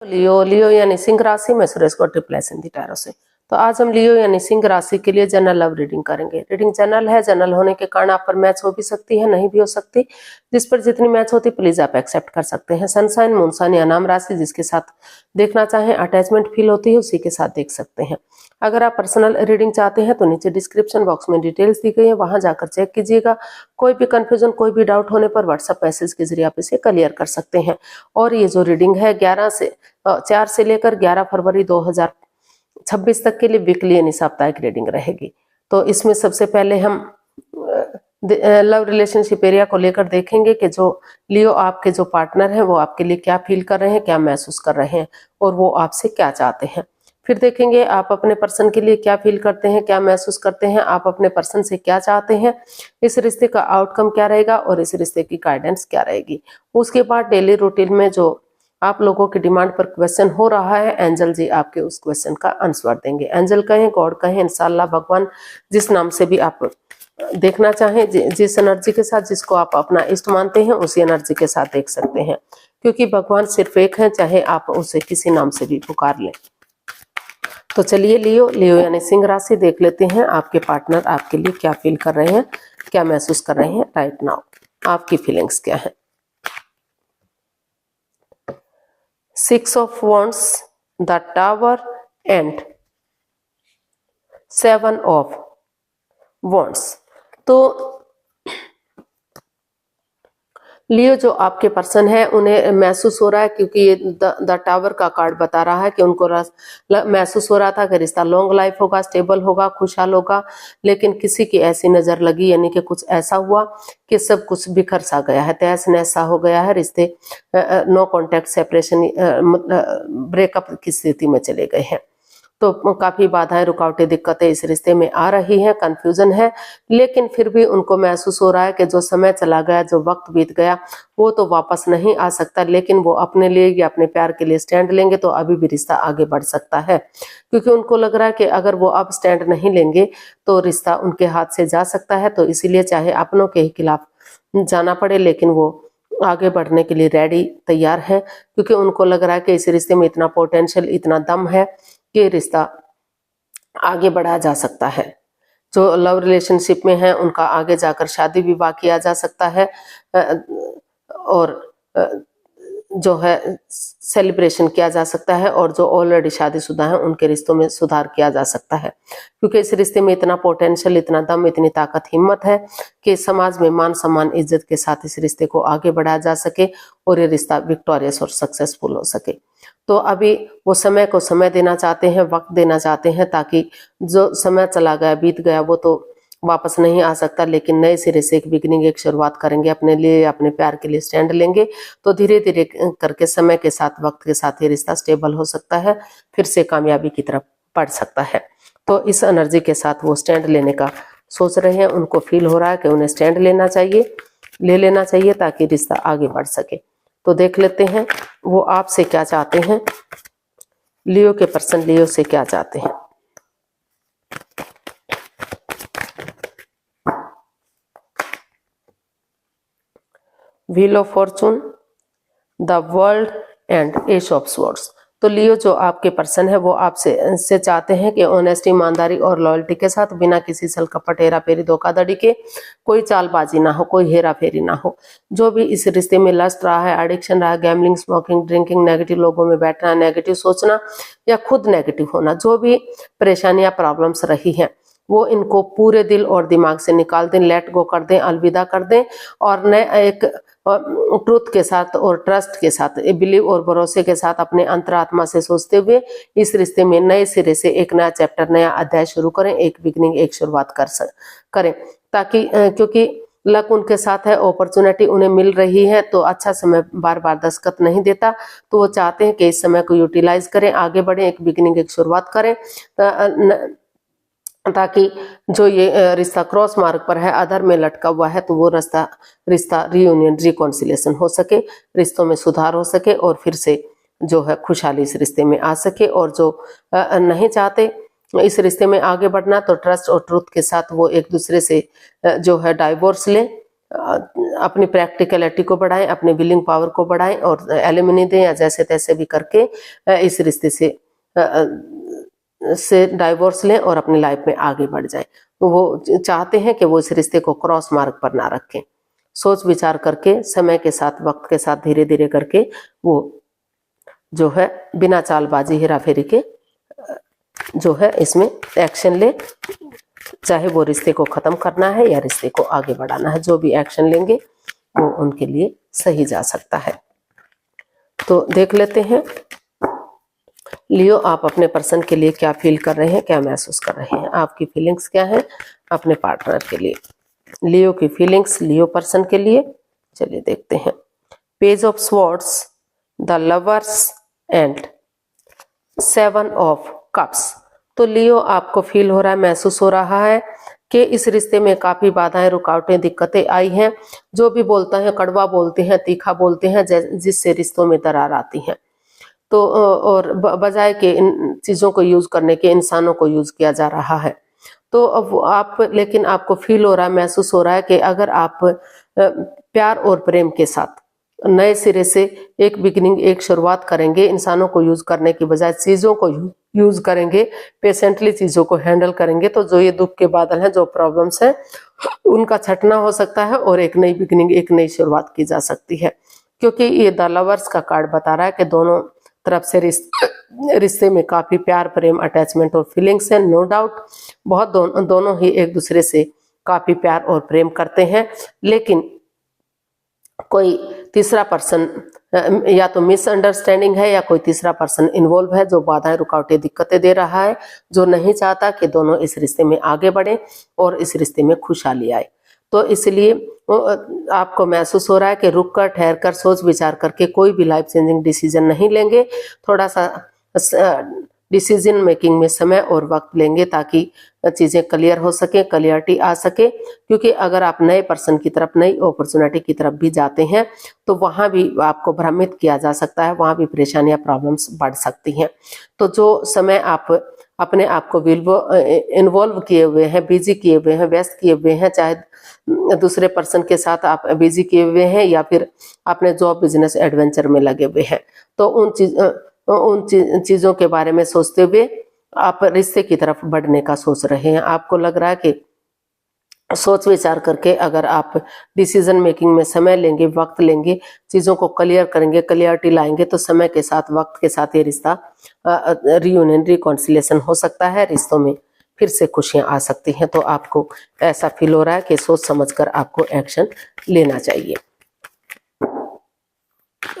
लियो लियो यानी सिंह राशि में सुरेश को ट्रिपलेस इन दी टैरो से। तो आज हम लियो यानी सिंह राशि के लिए जनरल लव रीडिंग करेंगे। रीडिंग जनरल है, जनरल होने के कारण आप पर मैच हो भी सकती है, नहीं भी हो सकती। जिस पर जितनी मैच होती प्लीज आप एक्सेप्ट कर सकते हैं। सनसाइन, मूनसाइन या नाम राशि जिसके साथ देखना चाहें, अटैचमेंट फील होती है उसी के साथ देख सकते हैं। अगर आप पर्सनल रीडिंग चाहते हैं तो नीचे डिस्क्रिप्शन बॉक्स में डिटेल्स दी गई है, वहां जाकर चेक कीजिएगा। कोई भी कंफ्यूजन, कोई भी डाउट होने पर व्हाट्सएप मैसेज के जरिए आप इसे क्लियर कर सकते हैं। और ये जो रीडिंग है 4 से लेकर 11 फरवरी 2026 तक के लिए वीकली यानी साप्ताहिक रीडिंग रहेगी। तो इसमें सबसे पहले हम लव रिलेशनशिप एरिया को लेकर देखेंगे कि जो लियो आपके जो पार्टनर हैं वो आपके लिए क्या फील कर रहे हैं, क्या महसूस कर रहे हैं और वो आपसे क्या चाहते हैं। फिर देखेंगे आप अपने पर्सन के लिए क्या फील करते हैं, क्या महसूस करते हैं, आप अपने पर्सन से क्या चाहते हैं, इस रिश्ते का आउटकम क्या रहेगा और इस रिश्ते की गाइडेंस क्या रहेगी। उसके बाद डेली रूटीन में जो आप लोगों की डिमांड पर क्वेश्चन हो रहा है, एंजल जी आपके उस क्वेश्चन का आंसर देंगे। एंजल कहें, गॉड कहें, इंशाल्लाह, भगवान, जिस नाम से भी आप देखना चाहें, जिस एनर्जी के साथ जिसको आप अपना इष्ट मानते हैं उसी एनर्जी के साथ देख सकते हैं, क्योंकि भगवान सिर्फ एक है, चाहे आप उसे किसी नाम से भी पुकार लें। तो चलिए लियो यानी सिंह राशि देख लेते हैं, आपके पार्टनर आपके लिए क्या फील कर रहे हैं, क्या महसूस कर रहे हैं राइट नाउ, आपकी फीलिंग्स क्या है। 6 of Wands, the Tower and 7 of Wands। तो लियो जो आपके पर्सन है उन्हें महसूस हो रहा है, क्योंकि ये द टावर का कार्ड बता रहा है कि उनको महसूस हो रहा था कि रिश्ता लॉन्ग लाइफ होगा, स्टेबल होगा, खुशहाल होगा, लेकिन किसी की ऐसी नजर लगी, यानी कि कुछ ऐसा हुआ कि सब कुछ बिखर सा गया है, तहस नहस सा हो गया है, रिश्ते नो कॉन्टैक्ट, सेपरेशन, ब्रेकअप की स्थिति में चले गए हैं। तो काफी बाधाएं, रुकावटें, दिक्कतें इस रिश्ते में आ रही हैं, कंफ्यूजन है, लेकिन फिर भी उनको महसूस हो रहा है कि जो समय चला गया, जो वक्त बीत गया वो तो वापस नहीं आ सकता, लेकिन वो अपने लिए या अपने प्यार के लिए स्टैंड लेंगे तो अभी भी रिश्ता आगे बढ़ सकता है। क्योंकि उनको लग रहा है कि अगर वो अब स्टैंड नहीं लेंगे तो रिश्ता उनके हाथ से जा सकता है। तो इसीलिए चाहे अपनों के ही खिलाफ जाना पड़े, लेकिन वो आगे बढ़ने के लिए रेडी, तैयार है, क्योंकि उनको लग रहा है कि इस रिश्ते में इतना पोटेंशियल, इतना दम है कि रिश्ता आगे बढ़ाया जा सकता है। जो लव रिलेशनशिप में है उनका आगे जाकर शादी विवाह किया जा सकता है, और जो है सेलिब्रेशन किया जा सकता है, और जो ऑलरेडी शादीशुदा हैं उनके रिश्तों में सुधार किया जा सकता है, क्योंकि इस रिश्ते में इतना पोटेंशियल, इतना दम, इतनी ताकत, हिम्मत है कि समाज में मान सम्मान, इज्जत के साथ इस रिश्ते को आगे बढ़ाया जा सके और ये रिश्ता विक्टोरियस और सक्सेसफुल हो सके। तो अभी वो समय को समय देना चाहते हैं, वक्त देना चाहते हैं, ताकि जो समय चला गया, बीत गया, वो तो वापस नहीं आ सकता, लेकिन नए सिरे से एक बिगिनिंग, एक शुरुआत करेंगे, अपने लिए, अपने प्यार के लिए स्टैंड लेंगे, तो धीरे धीरे करके समय के साथ, वक्त के साथ ये रिश्ता स्टेबल हो सकता है, फिर से कामयाबी की तरफ बढ़ सकता है। तो इस एनर्जी के साथ वो स्टैंड लेने का सोच रहे हैं, उनको फील हो रहा है कि उन्हें स्टैंड लेना चाहिए, ले लेना चाहिए, ताकि रिश्ता आगे बढ़ सके। तो देख लेते हैं वो आपसे क्या चाहते हैं, लियो के पर्सन लियो से क्या चाहते हैं। Wheel of Fortune, the world and S of swords. तो लियो जो आपके पर्सन है वो आपसे चाहते हैं कि ऑनेस्टी, ईमानदारी और लॉयल्टी के साथ, बिना किसी छल कपट, हेरा फेरी, धोखाधड़ी के, कोई चालबाजी ना हो, कोई हेरा फेरी ना हो। जो भी इस रिश्ते में लस्ट रहा है, एडिक्शन रहा है, गैम्बलिंग, स्मोकिंग, ड्रिंकिंग, नेगेटिव लोगों में बैठना, नेगेटिव सोचना या खुद नेगेटिव होना, जो भी परेशानियां, प्रॉब्लम्स रही हैं, वो इनको पूरे दिल और दिमाग से निकाल दें, लेट गो कर दें, अलविदा कर दें, और नए एक ट्रुथ के साथ और ट्रस्ट के साथ, बिलीव और भरोसे के साथ, अपने अंतरात्मा से सोचते हुए इस रिश्ते में नए सिरे से एक नया चैप्टर, नया अध्याय शुरू करें, एक बिगिनिंग, एक शुरुआत करें, ताकि क्योंकि लक उनके साथ है, अपॉर्चुनिटी उन्हें मिल रही है, तो अच्छा समय बार बार दस्तखत नहीं देता, तो वो चाहते हैं कि इस समय को यूटिलाइज करें, आगे बढ़ें, एक बिगिनिंग, एक शुरुआत करें, ताकि जो ये रिश्ता क्रॉस मार्ग पर है, अधर में लटका हुआ है, तो वो रिश्ता रियूनियन, रिकॉन्सिलेशन हो सके, रिश्तों में सुधार हो सके, और फिर से जो है खुशहाली इस रिश्ते में आ सके। और जो नहीं चाहते इस रिश्ते में आगे बढ़ना, तो ट्रस्ट और ट्रुथ के साथ वो एक दूसरे से जो है डाइवोर्स लें, अपनी प्रैक्टिकलिटी को बढ़ाएं, अपनी विलिंग पावर को बढ़ाएं और एलिमनी दें या जैसे तैसे भी करके इस रिश्ते से डाइवोर्स लें और अपनी लाइफ में आगे बढ़ जाएं। वो चाहते हैं कि वो इस रिश्ते को क्रॉस मार्ग पर ना रखें। सोच विचार करके समय के साथ, वक्त के साथ धीरे धीरे करके वो जो है बिना चालबाजी हेराफेरी के जो है इसमें एक्शन ले, चाहे वो रिश्ते को खत्म करना है या रिश्ते को आगे बढ़ाना है। जो भी एक्शन लेंगे वो उनके लिए सही जा सकता है। तो देख लेते हैं लियो, आप अपने पर्सन के लिए क्या फील कर रहे हैं, क्या महसूस कर रहे हैं, आपकी फीलिंग्स क्या है अपने पार्टनर के लिए। लियो की फीलिंग्स लियो पर्सन के लिए, चलिए देखते हैं। Page of swords, the lovers and 7 of cups. तो लियो आपको फील हो रहा है, महसूस हो रहा है कि इस रिश्ते में काफी बाधाएं, रुकावटें, दिक्कतें आई हैं। जो भी बोलता है कड़वा बोलते हैं, तीखा बोलते हैं, जिससे रिश्तों में दरार आती है। तो और बजाय के इन चीजों को यूज करने के इंसानों को यूज किया जा रहा है। तो अब आप, लेकिन आपको फील हो रहा है, महसूस हो रहा है कि अगर आप प्यार और प्रेम के साथ नए सिरे से एक बिगिनिंग, एक शुरुआत करेंगे, इंसानों को यूज करने की बजाय चीजों को यूज करेंगे, पेशेंटली चीजों को हैंडल करेंगे, तो जो ये दुख के बादल हैं, जो प्रॉब्लम्स हैं, उनका छटना हो सकता है और एक नई बिगिनिंग, एक नई शुरुआत की जा सकती है। क्योंकि ये द लवर्स का कार्ड बता रहा है कि दोनों तरफ से रिश्ते में काफी प्यार, प्रेम, अटैचमेंट और फीलिंग्स है। नो डाउट बहुत दोनों ही एक दूसरे से काफी प्यार और प्रेम करते हैं, लेकिन कोई तीसरा पर्सन या तो मिसअंडरस्टैंडिंग है या कोई तीसरा पर्सन इन्वॉल्व है जो बाधाएं, रुकावटें, दिक्कतें दे रहा है, जो नहीं चाहता कि दोनों इस रिश्ते में आगे बढ़े और इस रिश्ते में खुशहाली आए। तो इसलिए आपको महसूस हो रहा है कि रुक कर, ठहर कर, सोच विचार करके कोई भी लाइफ चेंजिंग डिसीजन नहीं लेंगे। थोड़ा सा डिसीजन मेकिंग में समय और वक्त लेंगे ताकि चीजें क्लियर हो सके, क्लियरिटी आ सके। क्योंकि अगर आप नए पर्सन की तरफ, नई अपॉर्चुनिटी की तरफ भी जाते हैं तो वहां भी आपको भ्रमित किया जा सकता है, वहां भी परेशानियां, प्रॉब्लम्स बढ़ सकती हैं। तो जो समय आप अपने आप को इन्वॉल्व किए हुए हैं, बिजी किए हुए हैं, व्यस्त किए हुए हैं, चाहे दूसरे पर्सन के साथ आप बिजी किए हुए हैं या फिर अपने जॉब, बिजनेस, एडवेंचर में लगे हुए हैं, तो उन चीजों के बारे में सोचते हुए आप रिश्ते की तरफ बढ़ने का सोच रहे हैं। आपको लग रहा है कि सोच विचार करके अगर आप डिसीजन मेकिंग में समय लेंगे, वक्त लेंगे, चीजों को क्लियर करेंगे, क्लियरिटी लाएंगे, तो समय के साथ, वक्त के साथ ये रिश्ता रियूनियन, रिकॉन्सिलेशन हो सकता है, रिश्तों में फिर से खुशियां आ सकती हैं। तो आपको ऐसा फील हो रहा है कि सोच समझकर आपको एक्शन लेना चाहिए,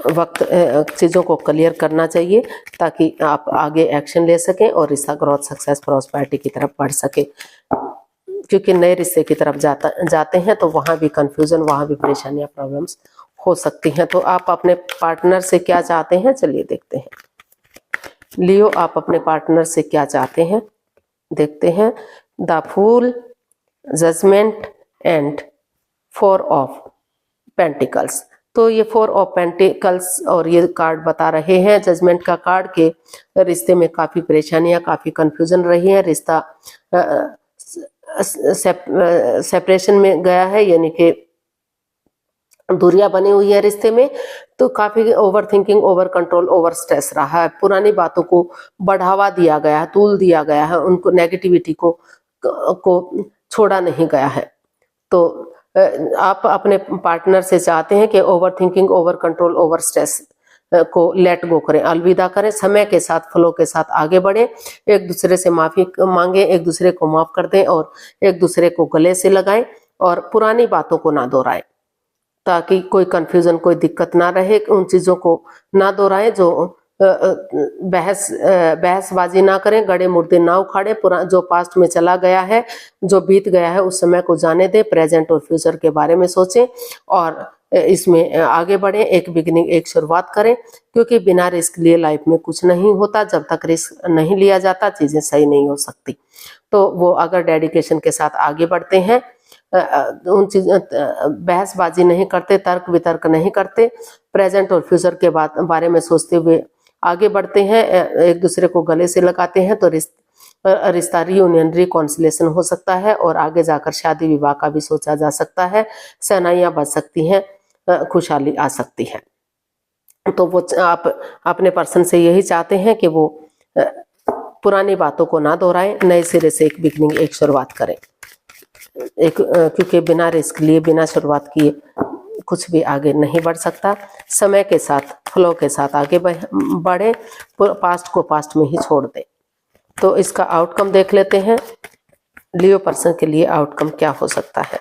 वक्त चीजों को क्लियर करना चाहिए ताकि आप आगे एक्शन ले सकें और रिश्ता ग्रोथ, सक्सेस, प्रॉस्पेरिटी की तरफ बढ़ सके। क्योंकि नए रिश्ते की तरफ जाते हैं तो वहां भी कंफ्यूजन, वहां भी परेशानियां, प्रॉब्लम्स हो सकती हैं। तो आप अपने पार्टनर से क्या चाहते हैं, चलिए देखते हैं। लियो, आप अपने पार्टनर से क्या चाहते हैं, देखते हैं। The fool, judgement and 4 of pentacles. तो ये 4 ऑफ पेंटिकल्स और ये कार्ड बता रहे हैं, जजमेंट का कार्ड, के रिश्ते में काफी परेशानियां, काफी कंफ्यूजन रही है, रिश्ता सेपरेशन में गया है, यानी कि दूरियां बनी हुई है रिश्ते में। तो काफी over thinking, over control, over stress रहा है, पुरानी बातों को बढ़ावा दिया गया है, तूल दिया गया है, उनको नेगेटिविटी को छोड़ा नहीं गया है। तो आप अपने पार्टनर से चाहते हैं कि over thinking, over control, over stress को लेट गो करें, अलविदा करें, समय के साथ, फ्लो के साथ आगे बढ़े, एक दूसरे से माफी मांगे, एक दूसरे को माफ कर दें और एक दूसरे को गले से लगाएं और पुरानी बातों को ना दोहराएं ताकि कोई कंफ्यूजन, कोई दिक्कत ना रहे। उन चीजों को ना दोहराएं जो बहसबाजी ना करें, गड़े मुर्दे ना उखाड़े। जो पास्ट में चला गया है, जो बीत गया है, उस समय को जाने दें, प्रेजेंट और फ्यूचर के बारे में सोचें और इसमें आगे बढ़ें, एक बिगिनिंग, एक शुरुआत करें। क्योंकि बिना रिस्क लिए लाइफ में कुछ नहीं होता, जब तक रिस्क नहीं लिया जाता चीजें सही नहीं हो सकती। तो वो अगर डेडिकेशन के साथ आगे बढ़ते हैं, उन चीजों, बहसबाजी नहीं करते, तर्क वितर्क नहीं करते, प्रेजेंट और फ्यूचर के बारे में सोचते हुए आगे बढ़ते हैं, एक दूसरे को गले से लगाते हैं, तो रिश्ता रियूनियन रिकॉन्सिलेशन हो सकता है और आगे जाकर शादी विवाह का भी सोचा जा सकता है। सेनाइयां बच सकती हैं, खुशहाली आ सकती है। तो वो आप अपने पर्सन से यही चाहते हैं कि वो पुरानी बातों को ना दोहराएं, नए सिरे से एक बिगनिंग, एक शुरुआत करें। क्योंकि बिना रिस्क लिए, बिना शुरुआत किए कुछ भी आगे नहीं बढ़ सकता। समय के साथ, फ्लो के साथ आगे बढ़े, पास्ट को पास्ट में ही छोड़ दें। तो इसका आउटकम देख लेते हैं, लियो पर्सन के लिए आउटकम क्या हो सकता है।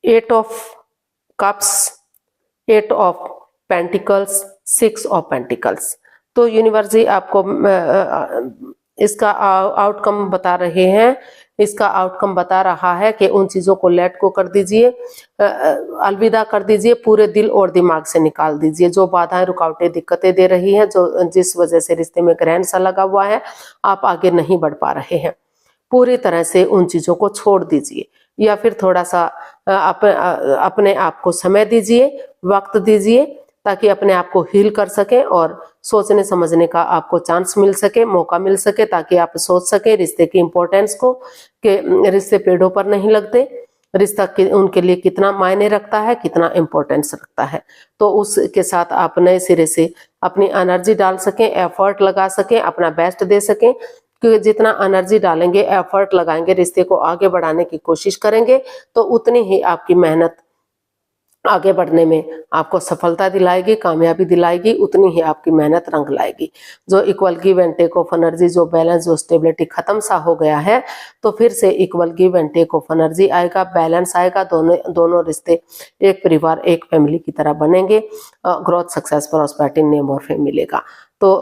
Eight of cups, eight of pentacles, six of pentacles. तो यूनिवर्स जी आपको इसका आउटकम बता रहे हैं, इसका आउटकम बता रहा है कि उन चीज़ों को लेट को कर दीजिए, अलविदा कर दीजिए, पूरे दिल और दिमाग से निकाल दीजिए। जो बाधाएं, रुकावटें, दिक्कतें दे रही हैं, जो जिस वजह से रिश्ते में ग्रहण सा लगा हुआ है, आप आगे नहीं बढ़ पा रहे हैं, पूरी तरह से उन चीज़ों को छोड़ दीजिए या फिर थोड़ा सा अपने आप को समय दीजिए, वक्त दीजिए, ताकि अपने आप को हील कर सकें और सोचने समझने का आपको चांस मिल सके, मौका मिल सके, ताकि आप सोच सके रिश्ते की इम्पोर्टेंस को, कि रिश्ते पेड़ों पर नहीं लगते, रिश्ता उनके लिए कितना मायने रखता है, कितना इम्पोर्टेंस रखता है। तो उसके साथ आप नए सिरे से अपनी एनर्जी डाल सकें, एफर्ट लगा सकें, अपना बेस्ट दे सकें। क्योंकि जितना एनर्जी डालेंगे, एफर्ट लगाएंगे, रिश्ते को आगे बढ़ाने की कोशिश करेंगे, तो उतनी ही आपकी मेहनत आगे बढ़ने में आपको सफलता दिलाएगी, कामयाबी दिलाएगी, उतनी ही आपकी मेहनत रंग लाएगी। जो equal give and take of energy, जो बैलेंस, जो स्टेबिलिटी खत्म सा हो गया है, तो फिर से equal give and take of energy आएगा, बैलेंस आएगा, दोनों रिश्ते एक परिवार, एक फैमिली की तरह बनेंगे। ग्रोथ, सक्सेस, प्रॉस्पेरिटी, नेम और फेम मिलेगा। तो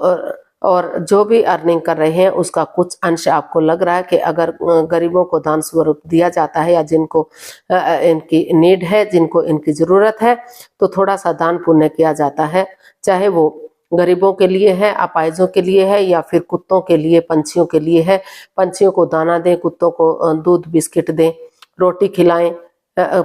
और जो भी अर्निंग कर रहे हैं उसका कुछ अंश आपको लग रहा है कि अगर गरीबों को दान स्वरूप दिया जाता है, या जिनको इनकी नीड है, जिनको इनकी ज़रूरत है, तो थोड़ा सा दान पुण्य किया जाता है, चाहे वो गरीबों के लिए है, अपाहिजों के लिए है, या फिर कुत्तों के लिए, पंछियों के लिए है। पंछियों को दाना दें, कुत्तों को दूध बिस्किट दें, रोटी खिलाएं,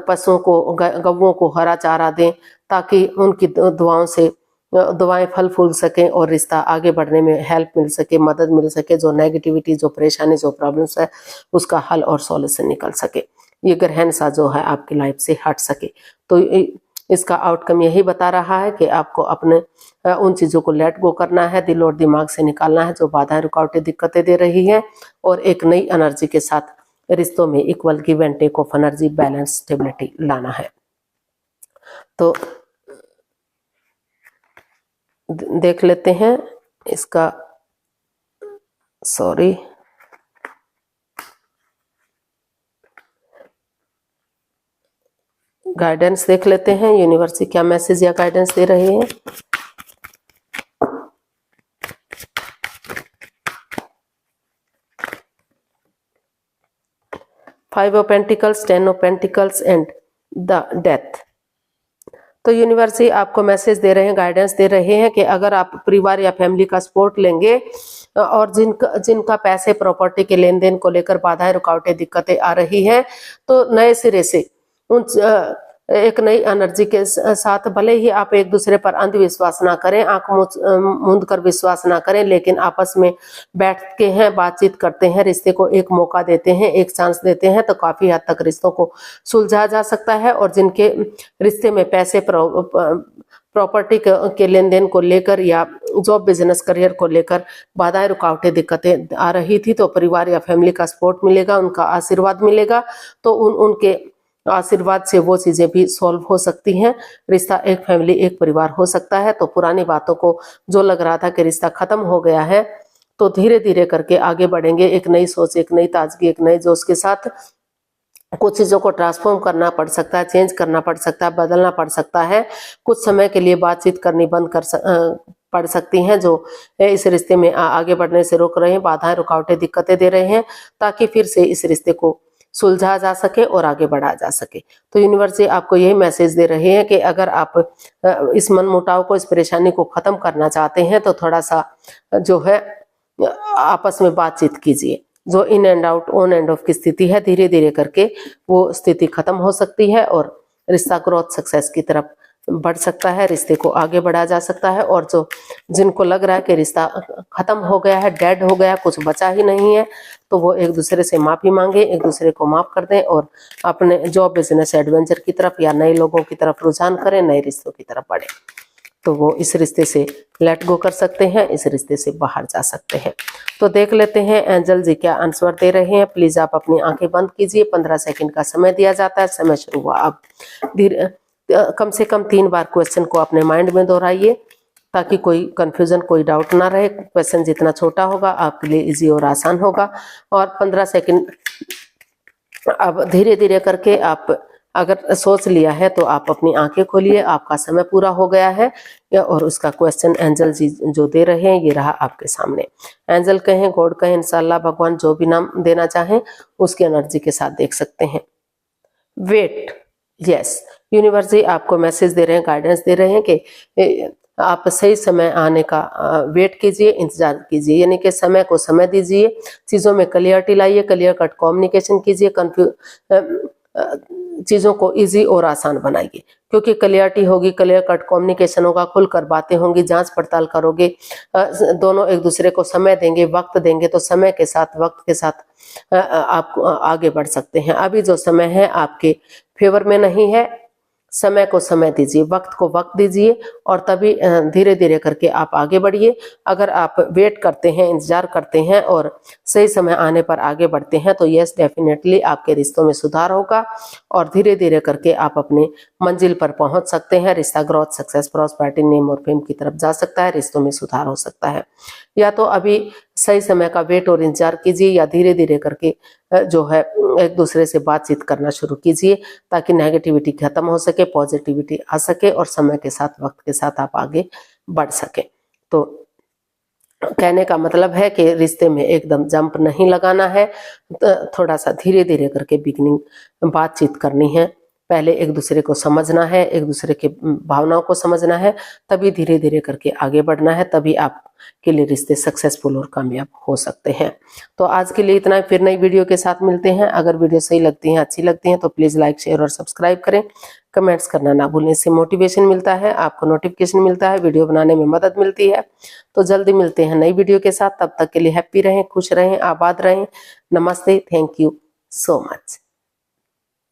पशुओं को, गौओं को हरा चारा दें, ताकि उनकी दुआओं से दवाएं फल फूल सकें और रिश्ता आगे बढ़ने में हेल्प मिल सके, मदद मिल सके, जो नेगेटिविटी, जो परेशानी, जो प्रॉब्लम्स है, उसका हल और सॉल्यूशन निकल सके, ये ग्रहण सा जो है आपकी लाइफ से हट सके। तो इसका आउटकम यही बता रहा है कि आपको अपने उन चीज़ों को लेट गो करना है, दिल और दिमाग से निकालना है, जो बाधाएं, रुकावटें, दिक्कतें दे रही हैं, और एक नई एनर्जी के साथ रिश्तों में equal give and take of energy, balance, stability लाना है। तो देख लेते हैं इसका, सॉरी, गाइडेंस देख लेते हैं, यूनिवर्स क्या मैसेज या गाइडेंस दे रहे हैं। Five of pentacles, 10 of pentacles and the death. तो यूनिवर्स आपको मैसेज दे रहे हैं, गाइडेंस दे रहे हैं कि अगर आप परिवार या फैमिली का सपोर्ट लेंगे, और जिनका पैसे, प्रॉपर्टी के लेन देन को लेकर बाधाएं, रुकावटें, दिक्कतें आ रही हैं, तो नए सिरे से एक नई एनर्जी के साथ, भले ही आप एक दूसरे पर अंधविश्वास ना करें, आंख मूंद कर विश्वास ना करें, लेकिन आपस में बैठते हैं, बातचीत करते हैं, रिश्ते को एक मौका देते हैं, एक चांस देते हैं, तो काफी हद तक रिश्तों को सुलझा जा सकता है। और जिनके रिश्ते में पैसे, प्रॉपर्टी के लेन देन को लेकर या जॉब, बिजनेस, करियर को लेकर बाधाएं, रुकावटें, दिक्कतें आ रही थी, तो परिवार या फैमिली का सपोर्ट मिलेगा, उनका आशीर्वाद मिलेगा, तो उनके आशीर्वाद से वो चीजें भी सॉल्व हो सकती हैं। रिश्ता एक फैमिली, एक परिवार हो सकता है। तो पुरानी बातों को, जो लग रहा था कि रिश्ता खत्म हो गया है, तो धीरे धीरे करके आगे बढ़ेंगे, एक नई सोच, एक नई ताजगी, एक नए जोश के साथ। कुछ चीज़ों को ट्रांसफॉर्म करना पड़ सकता है, चेंज करना पड़ सकता है, बदलना पड़ सकता है। कुछ समय के लिए बातचीत करनी बंद पड़ सकती हैं, जो इस रिश्ते में आगे बढ़ने से रोक रहे हैं, बाधाएं, रुकावटें, दिक्कतें दे रहे हैं, ताकि फिर से इस रिश्ते को सुलझा जा सके और आगे बढ़ा जा सके। तो यूनिवर्स आपको यही मैसेज दे रहे हैं कि अगर आप इस मनमुटाव को, इस परेशानी को खत्म करना चाहते हैं, तो थोड़ा सा जो है आपस में बातचीत कीजिए। जो in and out, on end of की स्थिति है, धीरे धीरे करके वो स्थिति खत्म हो सकती है और रिश्ता ग्रोथ, सक्सेस की तरफ बढ़ सकता है, रिश्ते को आगे बढ़ाया जा सकता है। और जो जिनको लग रहा है कि रिश्ता खत्म हो गया है, डेड हो गया, कुछ बचा ही नहीं है, तो वो एक दूसरे से माफी मांगे, एक दूसरे को माफ कर दें और अपने जॉब, बिजनेस, एडवेंचर की तरफ या नए लोगों की तरफ रुझान करें, नए रिश्तों की तरफ बढ़े, तो वो इस रिश्ते से लेट गो कर सकते हैं, इस रिश्ते से बाहर जा सकते हैं। तो देख लेते हैं एंजल जी क्या आंसर दे रहे हैं। प्लीज आप अपनी आंखें बंद कीजिए, 15 सेकंड का समय दिया जाता है। समय शुरू हुआ। अब धीरे कम से कम 3 बार क्वेश्चन को अपने माइंड में दोहराइए ताकि कोई कंफ्यूजन, कोई डाउट ना रहे। क्वेश्चन जितना छोटा होगा आपके लिए इजी और आसान होगा। और 15 सेकंड अब धीरे धीरे करके आप अगर सोच लिया है तो आप अपनी आंखें खोलिए, आपका समय पूरा हो गया है। और उसका क्वेश्चन एंजल जी जो दे रहे हैं ये रहा आपके सामने। एंजल कहें, गॉड कहें, इंशाल्लाह, भगवान, जो भी नाम देना चाहें उसकी एनर्जी के साथ देख सकते हैं। वेट, यस, यूनिवर्स जी आपको मैसेज दे रहे हैं, गाइडेंस दे रहे हैं कि आप सही समय आने का वेट कीजिए, इंतजार कीजिए, यानी कि समय को समय दीजिए, चीज़ों में क्लियरिटी लाइए, क्लियर कट कम्युनिकेशन कीजिए, चीज़ों को इजी और आसान बनाइए। क्योंकि क्लियरिटी होगी, क्लियर कट कम्युनिकेशन होगा, खुलकर बातें होंगी, जांच पड़ताल करोगे, दोनों एक दूसरे को समय देंगे, वक्त देंगे, तो समय के साथ, वक्त के साथ आप आगे बढ़ सकते हैं। अभी जो समय है आपके फेवर में नहीं है। समय को समय दीजिए, वक्त को वक्त दीजिए और तभी धीरे धीरे करके आप आगे बढ़िए। अगर आप वेट करते हैं, इंतजार करते हैं और सही समय आने पर आगे बढ़ते हैं तो यस, डेफिनेटली आपके रिश्तों में सुधार होगा और धीरे धीरे करके आप अपने मंजिल पर पहुंच सकते हैं। रिश्ता ग्रोथ, सक्सेस, प्रॉस्पेरिटी, नेम और फेम की तरफ जा सकता है, रिश्तों में सुधार हो सकता है। या तो अभी सही समय का वेट और इंतजार कीजिए या धीरे धीरे करके जो है एक दूसरे से बातचीत करना शुरू कीजिए ताकि नेगेटिविटी खत्म हो सके, पॉजिटिविटी आ सके और समय के साथ, वक्त के साथ आप आगे बढ़ सके। तो कहने का मतलब है कि रिश्ते में एकदम जंप नहीं लगाना है, थोड़ा सा धीरे धीरे करके बिगिनिंग बातचीत करनी है। पहले एक दूसरे को समझना है, एक दूसरे के भावनाओं को समझना है, तभी धीरे धीरे करके आगे बढ़ना है, तभी आपके लिए रिश्ते सक्सेसफुल और कामयाब हो सकते हैं। तो आज के लिए इतना ही, फिर नई वीडियो के साथ मिलते हैं। अगर वीडियो सही लगती है, अच्छी लगती है तो प्लीज़ लाइक, शेयर और सब्सक्राइब करें। कमेंट्स करना ना भूलें, इससे मोटिवेशन मिलता है, आपको नोटिफिकेशन मिलता है, वीडियो बनाने में मदद मिलती है। तो जल्दी मिलते हैं नई वीडियो के साथ, तब तक के लिए हैप्पी रहें, खुश रहें, आबाद रहें। नमस्ते, थैंक यू सो मच।